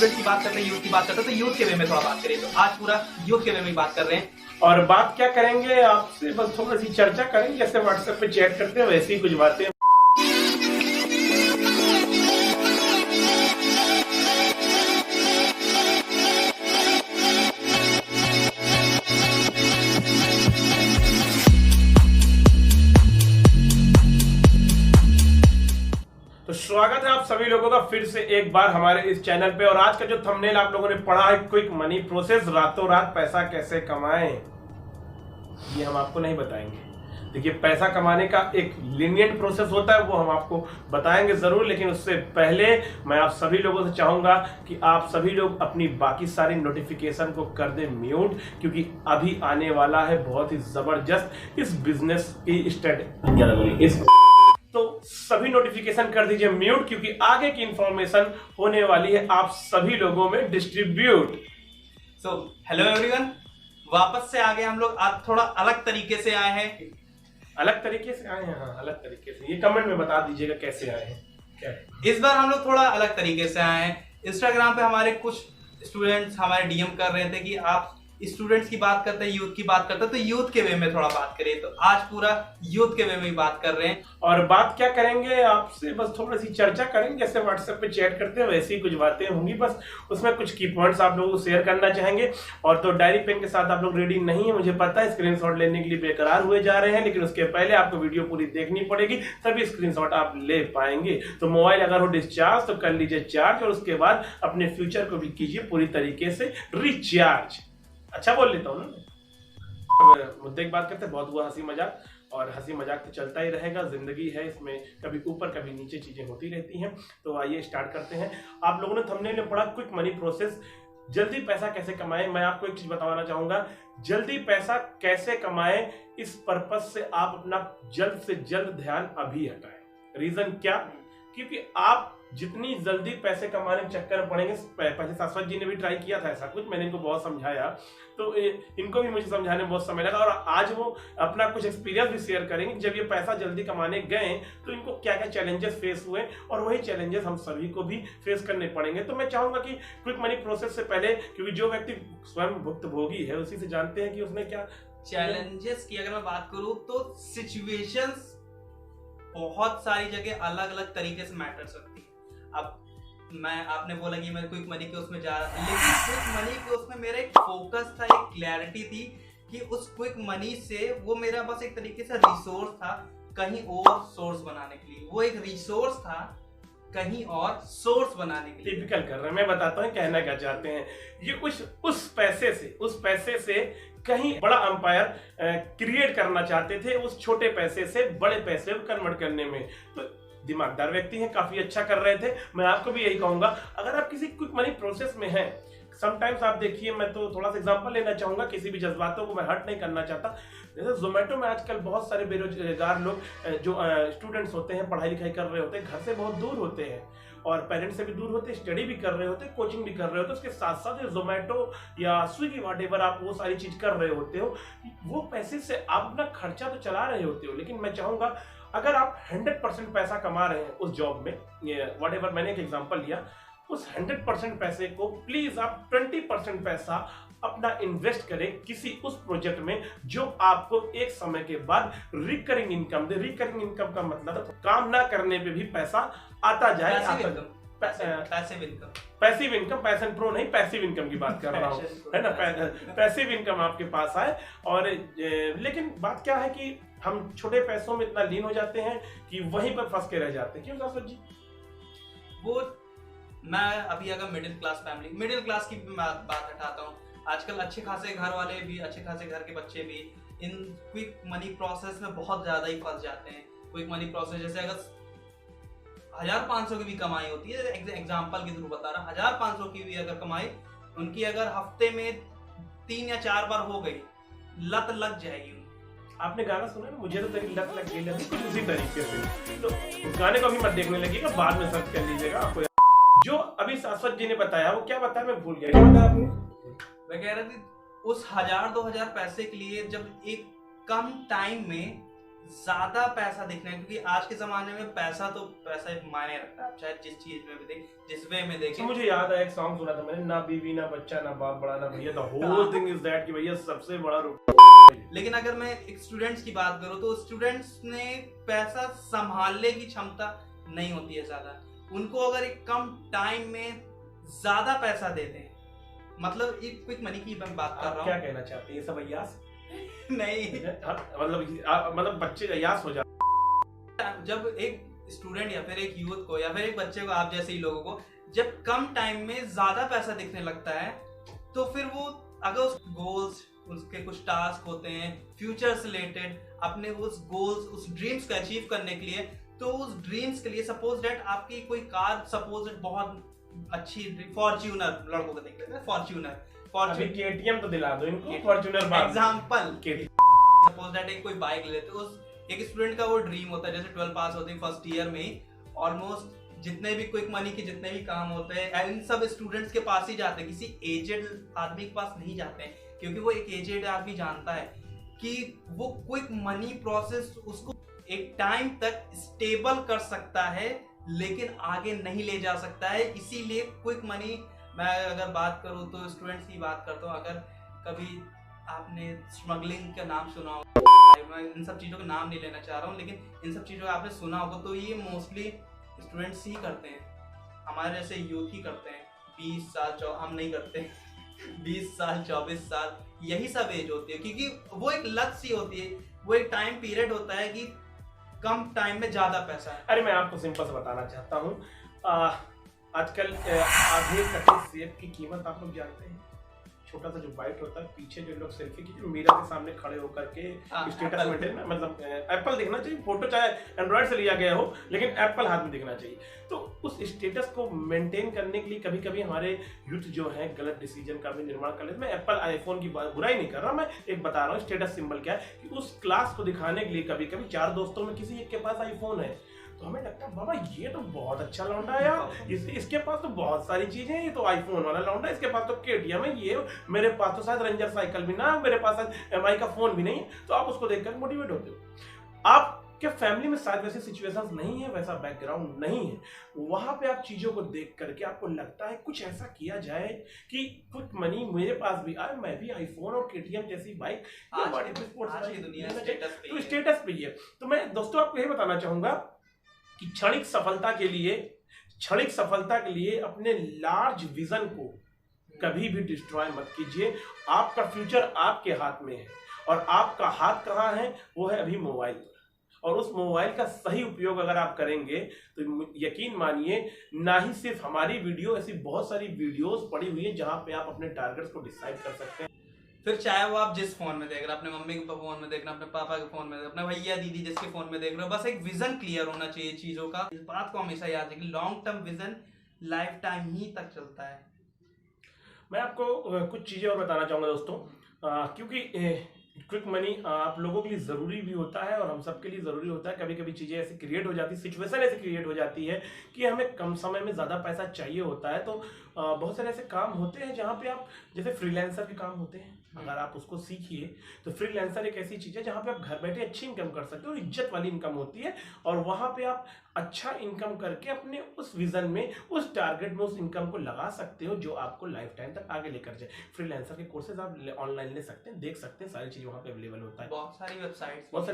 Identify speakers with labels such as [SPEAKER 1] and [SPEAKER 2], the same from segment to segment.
[SPEAKER 1] Student की बात करते हैं, यूथ की बात करते हैं, तो यूथ के वे में थोड़ा बात करें। तो आज पूरा यूथ के वे में बात कर रहे हैं।
[SPEAKER 2] और बात क्या करेंगे आपसे, बस थोड़ी सी चर्चा करेंगे, जैसे व्हाट्सएप पे चैट करते हैं वैसी ही कुछ बातें। तो स्वागत है आप सभी लोगों का फिर से एक बार हमारे इस चैनल पे। और आज का जो थंबनेल आप लोगों ने पढ़ा है, क्विक मनी प्रोसेस, रातों रात पैसा कैसे कमाएं, ये हम आपको नहीं बताएंगे। देखिए, पैसा कमाने का एक लीनियंट प्रोसेस होता है, वो हम आपको बताएंगे जरूर, लेकिन उससे पहले मैं आप सभी लोगों से चाहूंगा कि आप सभी लोग अपनी बाकी सारी नोटिफिकेशन को कर दें म्यूट, क्योंकि अभी आने वाला है बहुत ही जबरदस्त इस बिजनेस की स्ट्रेटेजी। तो सभी नोटिफिकेशन कर दीजिए म्यूट, क्योंकि आगे की इंफॉर्मेशन होने वाली है आप सभी लोगों में डिस्ट्रीब्यूट।
[SPEAKER 1] सो हेलो एवरीवन, वापस से आगे हम लोग आज थोड़ा अलग तरीके से आए हैं।
[SPEAKER 2] अलग तरीके से आए हैं? हाँ, अलग तरीके से। ये कमेंट में बता दीजिएगा कैसे आए हैं। क्या है
[SPEAKER 1] इस बार हम लोग थोड़ा अलग तरीके से आए हैं। इंस्टाग्राम पे हमारे कुछ स्टूडेंट्स हमारे डीएम कर रहे थे कि आप स्टूडेंट्स की बात करते हैं, यूथ की बात करते हैं, तो यूथ के वे में थोड़ा बात करें। तो आज पूरा यूथ के वे में बात कर रहे हैं।
[SPEAKER 2] और बात क्या करेंगे आपसे, बस थोड़ी सी चर्चा करेंगे, जैसे व्हाट्सएप पे चैट करते हैं वैसी ही कुछ बातें होंगी। बस उसमें कुछ की पॉइंट्स आप लोगों को शेयर करना चाहेंगे। और तो डायरी पेन के साथ आप लोग रेडी नहीं है, मुझे पता है, स्क्रीनशॉट लेने के लिए बेकरार हुए जा रहे हैं, लेकिन उसके पहले आपको वीडियो पूरी देखनी पड़ेगी, तभी स्क्रीनशॉट आप ले पाएंगे। तो मोबाइल अगर हो डिस्चार्ज तो कर लीजिए चार्ज, और उसके बाद अपने फ्यूचर को भी कीजिए पूरी तरीके से रिचार्ज। अच्छा बोल लेता हूँ ना। मुद्दे की बात करते हैं, बहुत हुआ हंसी मजाक, और हंसी मजाक तो चलता ही रहेगा, जिंदगी है, इसमें कभी ऊपर कभी नीचे चीजें होती रहती हैं। तो आइए स्टार्ट करते हैं। आप लोगों ने थंबनेल में पढ़ा क्विक मनी प्रोसेस, जल्दी पैसा कैसे कमाएं। मैं आपको एक चीज बताना चाहूंगा, जल्दी पैसा कैसे कमाएं, इस पर्पस से आप अपना जल्द से जल्द ध्यान अभी हटाएं। रीजन क्या? क्योंकि आप जितनी जल्दी पैसे कमाने के चक्कर में पड़ेंगे, पहले शाश्वत जी ने भी ट्राई किया था ऐसा कुछ, मैंने इनको बहुत समझाया, तो इनको भी मुझे समझाने में बहुत समय लगा, और आज वो अपना कुछ एक्सपीरियंस भी शेयर करेंगे। जब ये पैसा जल्दी कमाने गए तो इनको क्या क्या चैलेंजेस फेस हुए, और वही चैलेंजेस हम सभी को भी फेस करने पड़ेंगे। तो मैं चाहूंगा कि क्विक मनी प्रोसेस से पहले, क्योंकि जो व्यक्ति स्वयं भुक्तभोगी है उसी से जानते हैं कि उसने क्या
[SPEAKER 1] चैलेंजेस की अगर मैं बात करूं तो सिचुएशंस बहुत सारी जगह अलग अलग तरीके से मैटर करती है। अब आपने बोला कि मैं क्विक मनी के उसमें जा रहा था, लेकिन क्विक मनी के उसमें मेरा एक फोकस था, एक क्लैरिटी थी कि उस क्विक मनी से वो मेरा बस एक तरीके से रिसोर्स था कहीं और सोर्स बनाने के लिए। वो एक रिसोर्स था कहीं और सोर्स बनाने के लिए।
[SPEAKER 2] टिपिकल कर रहे हैं, मैं बताता हूँ कहना क्या चाहते हैं। ये उस पैसे से कहीं बड़ा अंपायर क्रिएट करना चाहते थे, उस छोटे पैसे से बड़े पैसे में कन्वर्ट करने में। तो दिमागदार व्यक्ति हैं, काफी अच्छा कर रहे थे। मैं आपको भी यही कहूंगा, अगर आप किसी क्विक मनी प्रोसेस में हैं, समटाइम्स आप देखिए, मैं तो थोड़ा सा एग्जांपल लेना चाहूंगा, किसी भी जज्बातों को मैं हर्ट नहीं करना चाहता। जैसे जोमेटो में आजकल बहुत सारे बेरोजगार लोग जो स्टूडेंट्स होते हैं, पढ़ाई लिखाई कर रहे होते हैं, घर से बहुत दूर होते हैं, और पेरेंट्स से भी दूर होते हैं, स्टडी भी कर रहे होते हैं, कोचिंग भी कर रहे होते हैं, उसके साथ साथ जोमेटो या स्विगी व्हाटएवर आप वो सारी चीज कर रहे होते हो, वो पैसे से आप अपना खर्चा तो चला रहे होते हो। लेकिन मैं चाहूंगा, अगर आप 100% पैसा कमा रहे हैं उस जॉब में, व्हाटएवर, मैंने एक एग्जांपल लिया, उस 100% पैसे को प्लीज आप 20% पैसा अपना इन्वेस्ट करें किसी उस प्रोजेक्ट में जो आपको एक समय के बाद रिकरिंग इनकम दे। रिकरिंग इनकम का मतलब काम ना करने पे भी पैसा आता जाए। पैसिव इनकम, पैशन प्रो नहीं, पैसिव इनकम की बात कर रहा हूँ, है ना। पैसिव इनकम आपके पास आए। और लेकिन बात क्या है कि हम छोटे पैसों में इतना लीन हो जाते हैं कि वहीं पर फंस के रह जाते हैं। क्यों शाश्वत जी?
[SPEAKER 1] वो मैं अभी अगर मिडिल क्लास की बात हटाता हूँ, आजकल अच्छे खासे घर वाले भी, अच्छे खासे घर के बच्चे भी इन क्विक मनी प्रोसेस में बहुत ज्यादा ही फंस जाते हैं। क्विक मनी प्रोसेस जैसे अगर 1500 की भी कमाई होती है, एग्जांपल के थ्रू बता रहा, 1500 की भी अगर कमाई उनकी अगर हफ्ते में 3 या 4 बार हो गई, लत लग जाएगी।
[SPEAKER 2] आपने गाना सुना ना, मुझे तो तेरी लत लग गई, कुछ उसी तरीके से। तो गाने को भी मत देखने लगेगा, बाद में सर्च कर लीजिएगा। आपको जो अभी शाश्वत जी ने बताया, वो क्या बताया मैं भूल गया, क्या बताया आपने?
[SPEAKER 1] मैं कह रहा थी उस 1000-2000 पैसे के लिए जब एक कम टाइम में ज्यादा पैसा दिखना है, क्योंकि आज के जमाने में पैसा मायने रखता है, आप चाहे जिस चीज में भी देख, जिस वे में देखें।
[SPEAKER 2] मुझे याद है एक सॉन्ग सुना था मैंने, ना बीवी ना बच्चा ना बाप बड़ा ना भैया, the whole thing is that कि भैया सबसे बड़ा
[SPEAKER 1] लेकिन अगर मैं एक स्टूडेंट्स की बात करूं तो स्टूडेंट्स ने पैसा संभालने की क्षमता नहीं होती है ज्यादा। उनको अगर एक कम टाइम में ज्यादा पैसा दे दें, मतलब एक क्विक मनी की मैं बात कर रहा हूं।
[SPEAKER 2] क्या कहना चाहते हैं ये सब अय्यास?
[SPEAKER 1] नहीं,
[SPEAKER 2] मतलब बच्चे अय्यास हो जाते।
[SPEAKER 1] जब एक स्टूडेंट या फिर एक यूथ को या फिर एक बच्चे को, आप जैसे ही लोगों को जब कम टाइम में ज्यादा पैसा दिखने लगता है, तो फिर वो अगर उस गोल्स, उसके कुछ टास्क होते हैं फ्यूचर से रिलेटेड, अपने उस गोल्स, उस ड्रीम्स को अचीव करने के लिए, तो उस ड्रीम्स के लिए सपोज दैट आपकी कोई कार, सपोज दैट बहुत अच्छी फॉर्च्यूनर, लड़कों को देख लेते हैं फॉर्च्यूनर
[SPEAKER 2] केटीएम तो दिला दो इनको, फॉर्च्यूनर
[SPEAKER 1] एग्जांपल, सपोज दैट एक कोई बाइक लेते हैं, उस एक स्टूडेंट का वो ड्रीम होता है, जैसे 12 पास होते हैं फर्स्ट ईयर में ही, ऑलमोस्ट जितने भी क्विक मनी के जितने भी काम होते हैं इन सब स्टूडेंट्स के पास ही जाते हैं, किसी एजेड आदमी के पास नहीं जाते हैं, क्योंकि वो एक एजेड आदमी जानता है कि वो क्विक मनी प्रोसेस उसको एक टाइम तक स्टेबल कर सकता है, लेकिन आगे नहीं ले जा सकता है। इसीलिए क्विक मनी, मैं अगर बात करूं तो स्टूडेंट्स की बात करता हूं, अगर कभी आपने स्मगलिंग का नाम सुना हो, मैं इन सब चीज़ों का नाम नहीं लेना चाह रहा हूँ, लेकिन इन सब चीज़ों का आपने सुना होगा, तो ये मोस्टली स्टूडेंट्स ही करते हैं, हमारे जैसे यूथ ही करते हैं। 20 साल हम नहीं करते 20 साल 24 साल यही सब एज होती है, क्योंकि वो एक लत सी होती है, वो एक टाइम पीरियड होता है कि कम टाइम में ज्यादा पैसा है।
[SPEAKER 2] अरे मैं आपको सिंपल से बताना चाहता हूँ, आजकल आधे कटे सेब की कीमत आप लोग जानते हैं? छोटा सा जो बाइट होता है, पीछे जो लोग सेल्फी की, जो मिरर के सामने खड़े होकर के स्टेटस मेंटेन, मतलब एप्पल दिखना चाहिए, फोटो चाहे एंड्रॉइड से लिया गया हो लेकिन एप्पल हाथ में दिखना चाहिए। तो उस स्टेटस को मेंटेन करने के लिए कभी कभी हमारे यूथ जो है गलत डिसीजन का भी निर्माण कर लेते। मैं एप्पल आईफोन की बुराई नहीं कर रहा, मैं एक बता रहा हूँ स्टेटस सिंबल क्या है, कि उस क्लास को दिखाने के लिए कभी कभी 4 दोस्तों में किसी एक के पास आईफोन है, तो हमें लगता है बाबा ये तो बहुत अच्छा लौंडा है यार, इसके पास तो बहुत सारी चीजें हैं, ये तो आईफोन वाला लौंडा, इसके पास तो केटीएम है, ये मेरे पास तो शायद रेंजर साइकिल भी ना है, मेरे पास शायद एमआई का फोन भी नहीं है। तो आप उसको देखकर मोटिवेट होते हो। आपके फैमिली में शायद वैसे सिचुएशंस नहीं है, वैसा बैकग्राउंड नहीं है, वहां पे आप चीजों को देख करके आपको लगता है कुछ ऐसा किया जाए कि क्विक मनी मेरे पास भी आए, मैं भी आईफोन और केटीएम जैसी बाइक, तो स्टेटस पे ही है। तो मैं दोस्तों आपको यही बताना चाहूंगा कि क्षणिक सफलता के लिए अपने लार्ज विजन को कभी भी डिस्ट्रॉय मत कीजिए। आपका फ्यूचर आपके हाथ में है, और आपका हाथ कहाँ है? वो है अभी मोबाइल पर, और उस मोबाइल का सही उपयोग अगर आप करेंगे तो यकीन मानिए, ना ही सिर्फ हमारी वीडियो, ऐसी बहुत सारी वीडियोस पड़ी हुई है जहां पे आप अपने टारगेट्स को डिसाइड कर सकते हैं।
[SPEAKER 1] फिर चाहे वो आप जिस फोन में देख रहे हो, अपने मम्मी के फोन में देख रहे हो, अपने पापा के फोन में, अपने भैया दीदी जिसके फोन में देख रहे हो, बस एक विजन क्लियर होना चाहिए चीजों का। इस बात को हमेशा याद रखिए, long term vision life time ही तक चलता है।
[SPEAKER 2] मैं आपको कुछ चीजें और बताना चाहूंगा दोस्तों, क्योंकि क्विक मनी आप लोगों के लिए जरूरी भी होता है और हम सबके लिए जरूरी होता है। कभी कभी चीजें ऐसी क्रिएट हो जाती है, सिचुएशन ऐसी क्रिएट हो जाती है कि हमें कम समय में ज्यादा पैसा चाहिए होता है। तो बहुत सारे ऐसे काम होते हैं जहाँ पे आप, जैसे फ्रीलांसर के काम होते हैं, अगर आप उसको सीखिए तो फ्रीलांसर एक ऐसी चीज है जहाँ पे आप घर बैठे अच्छी इनकम कर सकते हो, और इज्जत वाली इनकम होती है, और वहां पे आप अच्छा इनकम करके अपने उस विजन में, उस टारगेट में उस इनकम को लगा सकते हो जो आपको लाइफ टाइम तक आगे लेकर जाए। फ्रीलांसर के कोर्सेज आप ऑनलाइन ले सकते हैं, देख सकते हैं, सारी चीज वहाँ पे अवेलेबल होता है।
[SPEAKER 1] बहुत सारी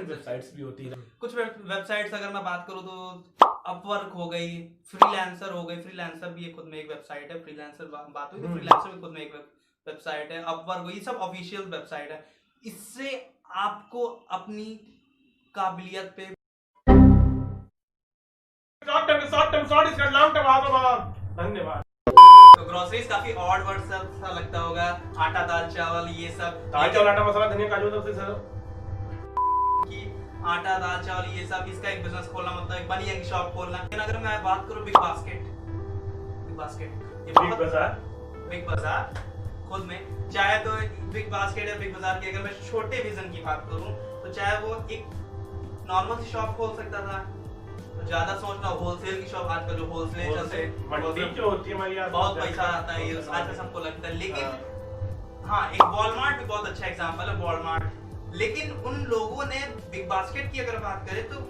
[SPEAKER 1] वेबसाइट्स
[SPEAKER 2] भी होती है।
[SPEAKER 1] कुछ वेबसाइट्स अगर मैं बात करूँ तो अपवर्क हो गई, फ्रीलांसर हो गई, फ्रीलांसर भी खुद में एक वेबसाइट है, फ्रीलांसर बात हुई, फ्रीलांसर भी खुद में एक वेबसाइट है, अपवर्क, ये सब ऑफिशियल वेबसाइट है। इससे आपको अपनी काबिलियत पे
[SPEAKER 2] धन्यवाद।
[SPEAKER 1] तो ग्रोसरीज काफी ऑड वर्ड सा लगता होगा, आटा दाल चावल ये सब,
[SPEAKER 2] दाल चावल आटा मसाला धनिया काजू
[SPEAKER 1] कि आटा दाल चावल ये सब, इसका एक बिजनेस खोलना मतलब एक बनिया की शॉप खोलना। लेकिन अगर मैं बात करूं बिग बास्केट, बिग बाजार खुद में, चाहे तो बिग बास्केट या बिग बाजार की अगर मैं छोटे विजन की बात करूं तो चाहे वो एक नॉर्मल सी शॉप खोल सकता था, तो ज्यादा सोचना होलसेल की शॉप, आजकल जो होलसेल चलते
[SPEAKER 2] मंडी जो होती है हमारी,
[SPEAKER 1] बहुत पैसा आता है, अच्छा सबको लगता है। लेकिन हाँ, एक वॉलमार्ट भी बहुत अच्छा एग्जांपल है। लेकिन उन लोगों ने बिग बास्केट की अगर बात करें तो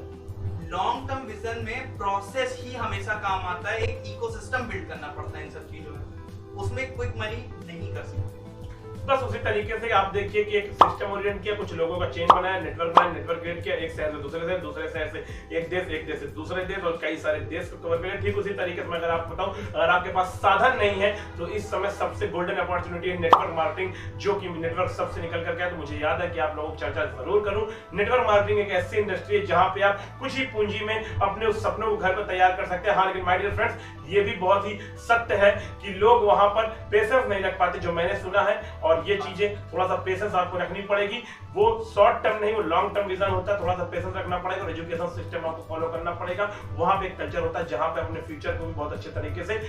[SPEAKER 1] लॉन्ग टर्म विजन में प्रोसेस ही हमेशा काम आता है। एक इकोसिस्टम बिल्ड करना पड़ता है इन सब चीजों में, उसमें क्विक मनी नहीं कर सकते।
[SPEAKER 2] बस उसी तरीके से आप देखिए कि एक सिस्टम ओरिएंट किया, कुछ लोगों का चेन बनाया, नेटवर्क बनाया, नेटवर्क क्रिएट किया, एक शहर से दूसरे शहर, दूसरे शहर से एक देश से दूसरे देश और कई सारे देश को कवर किया। ठीक उसी तरीके से मैं अगर आपको बताऊं, अगर आपके पास साधन नहीं है तो इस समय सबसे गोल्डन अपॉर्चुनिटी है नेटवर्क मार्केटिंग, जो कि नेटवर्क सबसे निकल करके आया। तो मुझे याद है कि आप लोगों को चर्चा जरूर करूं। नेटवर्क मार्केटिंग एक ऐसी इंडस्ट्री है जहां पे आप कुछ ही पूंजी में अपने उस सपनों को घर पर तैयार कर सकते हैं। हाँ, लेकिन माय डियर फ्रेंड्स, ये भी बहुत ही सत्य है कि लोग वहां पर पेशेंस नहीं रख पाते, जो मैंने सुना है। और ये चीजें थोड़ा सा पेशेंस आपको रखनी पड़ेगी। वो शॉर्ट टर्म नहीं, वो लॉन्ग टर्म विजन होता है। थोड़ा सा पेशेंस रखना पड़ेगा और एजुकेशन सिस्टम आपको फॉलो करना पड़ेगा। वहां पे एक कल्चर होता है जहां पे अपने फ्यूचर को भी बहुत अच्छे तरीके से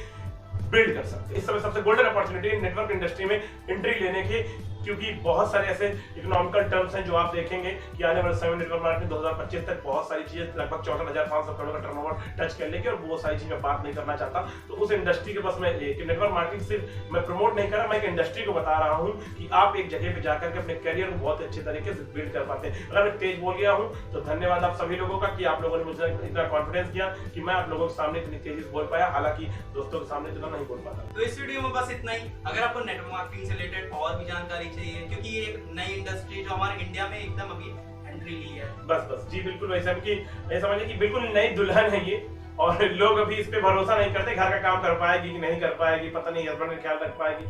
[SPEAKER 2] बिल्ड कर सकते हैं। इस समय सबसे गोल्डन अपॉर्चुनिटी नेटवर्क इंडस्ट्री में एंट्री लेने की, क्योंकि बहुत सारे ऐसे इकोनॉमिकल टर्म्स हैं जो आप देखेंगे कि आने वाले समय नेटवर्क मार्केट 2025 तक बहुत सारी चीजें लगभग 14,500 करोड़ का टर्नओवर टच कर लेगी और वो सारी चीजें मैं बात नहीं करना चाहता। तो उस इंडस्ट्री के बस मैं नेटवर्क मार्केटिंग सिर्फ मैं प्रमोट नहीं कर रहा, मैं एक इंडस्ट्री को बता रहा हूँ कि आप एक जगह पे जाकर के अपने करियर को बहुत अच्छे तरीके से बिल्ड कर पाते हैं। अगर मैं तेज बोल गया हूँ तो धन्यवाद आप सभी लोगों का कि आप लोगों ने मुझे इतना कॉन्फिडेंस किया कि मैं आप लोगों के सामने इतनी तेजी से बोल पाया, हालांकि दोस्तों के सामने इतना नहीं बोल पाता।
[SPEAKER 1] तो इस वीडियो में बस इतना ही। अगर आपको नेटवर्क मार्केटिंग से रिलेटेड और भी जानकारी चाहिए, क्योंकि ये एक नई इंडस्ट्री जो हमारे इंडिया में एकदम अभी एंट्री ली है।
[SPEAKER 2] बस जी बिल्कुल वैसा कि ये समझिए कि बिल्कुल नई दुल्हन है ये, और लोग अभी इस पे भरोसा नहीं करते, घर का काम कर पाएगी कि नहीं कर पाएगी, पता नहीं हस्बैंड का ख्याल रख पाएगी,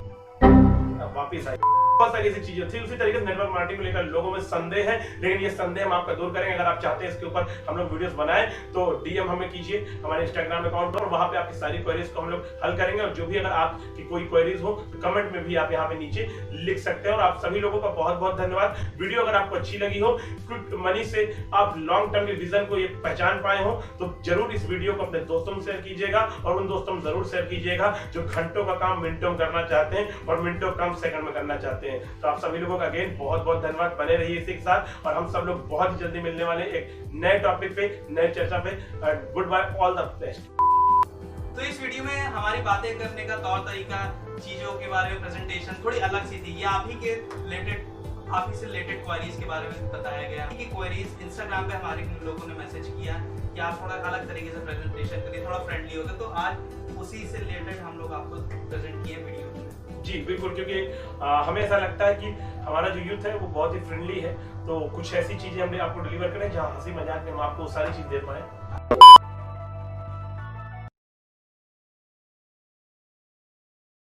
[SPEAKER 2] अब वापिस आई। बहुत सारी ऐसी चीजें थी। उसी तरीके से नेटवर्क मार्केटिंग को लेकर लोगों में संदेह है, लेकिन ये संदेह हम आपका दूर करेंगे। अगर आप चाहते हैं इसके ऊपर हम लोग वीडियोस बनाएं तो डीएम हमें कीजिए हमारे इंस्टाग्राम अकाउंट पर, और वहां पे आपकी सारी क्वेरीज को हम लोग हल करेंगे। और जो भी अगर आपकी कोई क्वेरीज हो तो कमेंट में भी आप यहाँ पे नीचे लिख सकते हैं। और आप सभी लोगों का बहुत बहुत धन्यवाद। वीडियो अगर आपको अच्छी लगी हो, क्विक मनी से आप लॉन्ग टर्म के विजन को ये पहचान पाए हो, तो जरूर इस वीडियो को अपने दोस्तों में शेयर कीजिएगा, और उन दोस्तों में जरूर शेयर कीजिएगा जो घंटों का काम मिनटों में करना चाहते हैं और मिनटों का काम सेकंड में करना चाहते हैं। तो आप सभी लोगों का अगेन बहुत बहुत धन्यवाद। बने रहिए इसी के साथ, और हम सब लोग बहुत ही जल्दी मिलने वाले एक नए टॉपिक पे, नए चर्चा पे। Good bye, all the best.
[SPEAKER 1] तो इस वीडियो में हमारी बातें करने का तौर तरीका, चीजों के बारे में प्रेजेंटेशन थोड़ी अलग सी थी। ये आप ही से रिलेटेड क्वेरीज के बारे में बताया गया कि क्वेरीज इंस्टाग्राम पे हमारे लोगों ने मैसेज किया कि आप थोड़ा अलग तरीके से प्रेजेंटेशन करिए, थोड़ा फ्रेंडली होगा। तो आज उसी से रिलेटेड हम लोग आपको प्रेजेंट किए वीडियो।
[SPEAKER 2] जी बिल्कुल, क्योंकि हमें ऐसा लगता है कि हमारा जो यूथ है वो बहुत ही फ्रेंडली है, तो कुछ ऐसी चीजें हमने आपको डिलीवर करें जहाँ हंसी मजाक में हम आपको सारी चीज दे पाए।